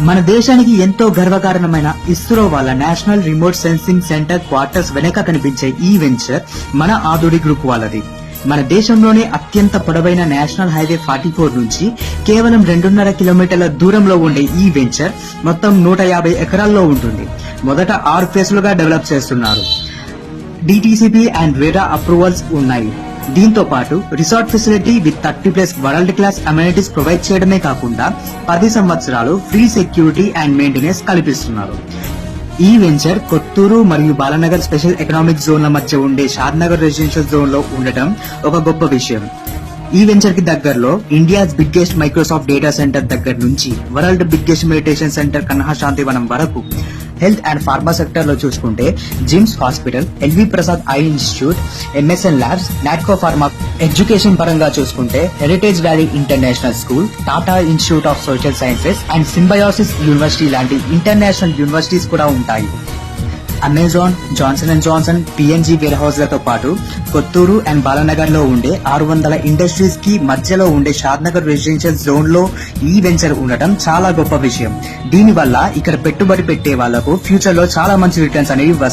మన దేశానికి ఎంతో గర్వకారణమైన ఇస్రో వాళ్ళ national remote sensing centre quarters వెనక కనిపించే ఈ వెంచర్ మన ఆదుడి గ్రూప్ వాళ్ళది. మన దేశంలోనే అత్యంత పొడవైన నేషనల్ హైవే 44 నుంచి కేవలం 2.5 కిలోమీటర్ల దూరంలో ఉండే ఈ వెంచర్ మొత్తం 150 ఎకరాల్లో ఉంటుంది. మొదట 6 ఫేజ్లుగా డెవలప్ చేస్తున్నారు. డిటిసిపి అండ్ రెరా అప్రూవల్స్ ఉన్నాయి. దీంతో పాటు resort facility with 30+ world class amenities provide చేయడమే కాకుండా 10 సంవత్సరాలు ఫ్రీ సెక్యూరిటీ అండ్ మెయింటెనెన్స్ కల్పిస్తున్నారు. ఈ వెంచర్ కొత్తూరు మరియు బాలనగర్ స్పెషల్ ఎకనామిక్ జోన్ల మధ్య ఉండే షాద్నగర్ రెసిడెన్షియల్ జోన్ లో ఉండటం ఒక గొప్ప విషయం. ఈ వెంచర్ కి దగ్గరలో India's biggest Microsoft data center దగ్గర నుంచి world biggest meditation center Kanha Shantivanam వరకు, హెల్త్ అండ్ ఫార్మా సెక్టర్ లో చూసుకుంటే GIMS hospital, LV Prasad eye institute, MSN labs, Natco pharma, education పరంగా చూసుకుంటే heritage valley international school, Tata institute of social sciences and Symbiosis university లాంటి international universities కూడా ఉంటాయి. Amazon, Johnson and Johnson, PNG warehouse లతో పాటు Kotturu and Balanagar లో ఉండే 600 ఇండస్ట్రీస్ కి మధ్యలో ఉండే షాద్నగర్ రెసిడెన్షియల్ జోన్ లో ఈ వెంచర్ ఉండటం చాలా గొప్ప విషయం. దీని వల్ల ఇక్కడ పెట్టుబడి పెట్టే వాళ్లకు ఫ్యూచర్ లో చాలా మంచి రిటర్న్స్ అనేవి వస్తాయి.